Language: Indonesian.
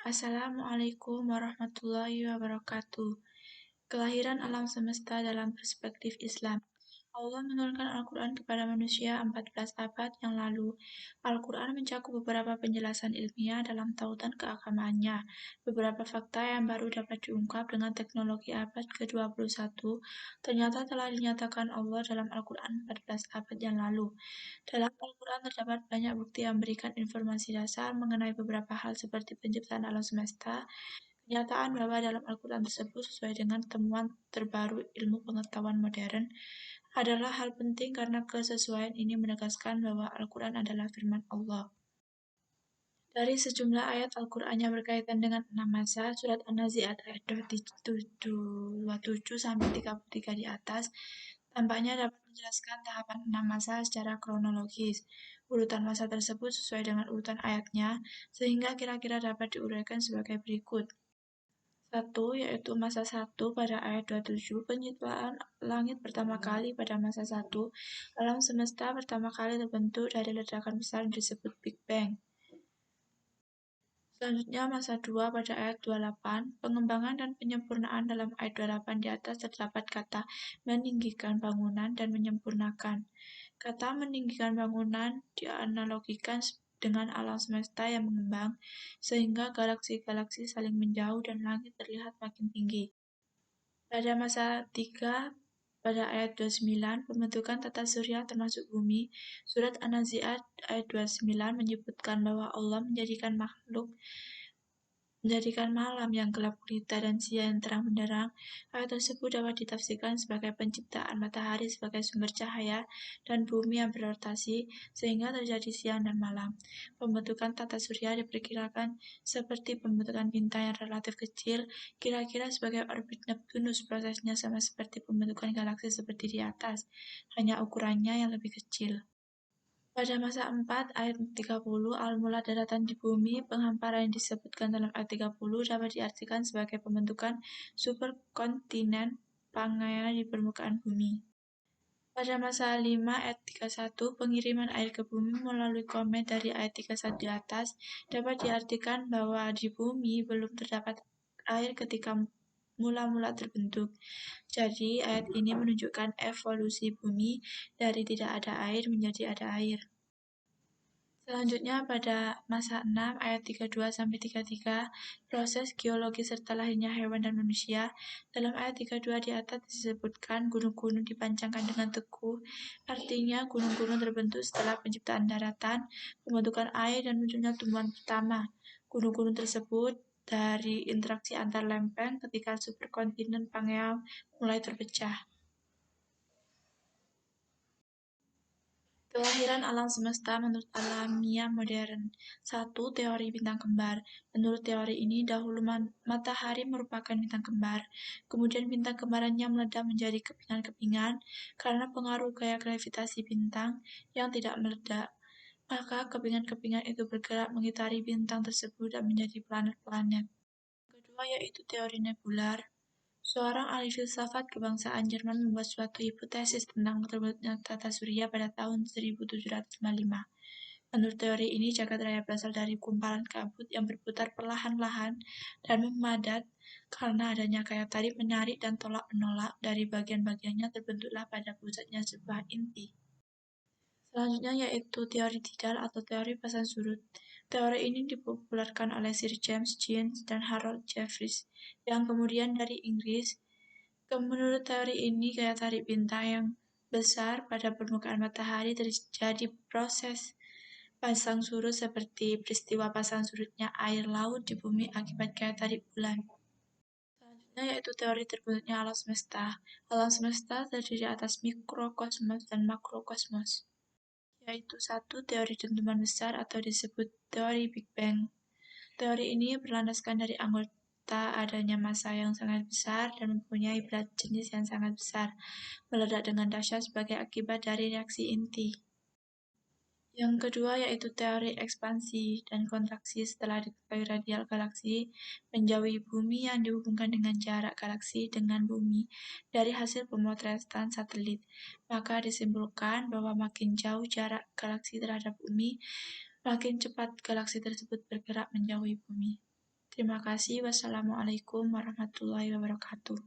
Assalamualaikum warahmatullahi wabarakatuh. Kelahiran alam semesta dalam perspektif Islam. Allah menurunkan Al-Quran kepada manusia 14 abad yang lalu. Al-Quran mencakup beberapa penjelasan ilmiah dalam tautan keagamaannya. Beberapa fakta yang baru dapat diungkap dengan teknologi abad ke-21 ternyata telah dinyatakan Allah dalam Al-Quran 14 abad yang lalu. Dalam Al-Quran terdapat banyak bukti yang memberikan informasi dasar mengenai beberapa hal seperti penciptaan alam semesta. Kenyataan bahwa dalam Al-Quran tersebut sesuai dengan temuan terbaru ilmu pengetahuan modern adalah hal penting karena kesesuaian ini menegaskan bahwa Al-Quran adalah firman Allah. Dari sejumlah ayat Al-Quran yang berkaitan dengan 6 masa, surat An-Nazi'at ayat 27-33 di atas, tampaknya dapat menjelaskan tahapan 6 masa secara kronologis. Urutan masa tersebut sesuai dengan urutan ayatnya, sehingga kira-kira dapat diuraikan sebagai berikut. 1. Yaitu masa 1 pada ayat 27, penciptaan langit pertama kali pada masa 1, alam semesta pertama kali terbentuk dari ledakan besar yang disebut Big Bang. Selanjutnya masa 2 pada ayat 28, pengembangan dan penyempurnaan. Dalam ayat 28 di atas terdapat kata meninggikan bangunan dan menyempurnakan. Kata meninggikan bangunan dianalogikan dengan alam semesta yang mengembang, sehingga galaksi-galaksi saling menjauh dan langit terlihat makin tinggi. Pada masa 3, pada ayat 29, pembentukan tata surya termasuk bumi, surat An-Nazi'at ayat 29 menyebutkan bahwa Allah menjadikan malam yang gelap gulita dan siang yang terang benderang. Ayat tersebut dapat ditafsirkan sebagai penciptaan matahari sebagai sumber cahaya dan bumi yang berrotasi sehingga terjadi siang dan malam. Pembentukan tata surya diperkirakan seperti pembentukan bintang yang relatif kecil, kira-kira sebagai orbit Neptunus. Prosesnya sama seperti pembentukan galaksi seperti di atas, hanya ukurannya yang lebih kecil. Pada masa 4, ayat 30, awal mula daratan di bumi, penghamparan yang disebutkan dalam ayat 30 dapat diartikan sebagai pembentukan superkontinen Pangaea di permukaan bumi. Pada masa 5, ayat 31, pengiriman air ke bumi melalui komet dari ayat 31 di atas dapat diartikan bahwa di bumi belum terdapat air ketika mula-mula terbentuk. Jadi, ayat ini menunjukkan evolusi bumi dari tidak ada air menjadi ada air. Selanjutnya pada masa 6 ayat 32-33, proses geologi serta lahirnya hewan dan manusia. Dalam ayat 32 di atas disebutkan gunung-gunung dipancangkan dengan teguh, artinya gunung-gunung terbentuk setelah penciptaan daratan, pembentukan air dan munculnya tumbuhan pertama. Gunung-gunung tersebut dari interaksi antar lempeng ketika superkontinen Pangaea mulai terpecah. Kelahiran alam semesta menurut alamiah modern. 1. Teori bintang kembar. Menurut teori ini, dahulu matahari merupakan bintang kembar. Kemudian bintang kembarannya meledak menjadi kepingan-kepingan karena pengaruh gaya gravitasi bintang yang tidak meledak. Maka kepingan-kepingan itu bergerak mengitari bintang tersebut dan menjadi planet-planet. Kedua yaitu teori nebular. Seorang ahli filsafat kebangsaan Jerman membuat suatu hipotesis tentang terbentuknya tata surya pada tahun 1755. Menurut teori ini, jagat raya berasal dari gumpalan kabut yang berputar perlahan-lahan dan memadat karena adanya gaya tarik menarik dan tolak-menolak dari bagian-bagiannya terbentuklah pada pusatnya sebuah inti. Selanjutnya yaitu teori tidal atau teori pasang surut. Teori ini dipopulerkan oleh Sir James Jeans dan Harold Jeffreys, yang kemudian dari Inggris. Menurut teori ini, gaya tarik bintang yang besar pada permukaan matahari terjadi proses pasang surut seperti peristiwa pasang surutnya air laut di bumi akibat gaya tarik bulan. Selanjutnya yaitu teori terbentuknya alam semesta. Alam semesta terdiri atas mikrokosmos dan makrokosmos, yaitu 1. Teori dentuman besar atau disebut teori Big Bang. Teori ini berlandaskan dari anggota adanya massa yang sangat besar dan mempunyai berat jenis yang sangat besar, meledak dengan dahsyat sebagai akibat dari reaksi inti. Yang kedua yaitu teori ekspansi dan kontraksi. Setelah diketahui radial galaksi menjauhi bumi yang dihubungkan dengan jarak galaksi dengan bumi dari hasil pemotretan satelit, maka disimpulkan bahwa makin jauh jarak galaksi terhadap bumi, makin cepat galaksi tersebut bergerak menjauhi bumi. Terima kasih. Wassalamualaikum warahmatullahi wabarakatuh.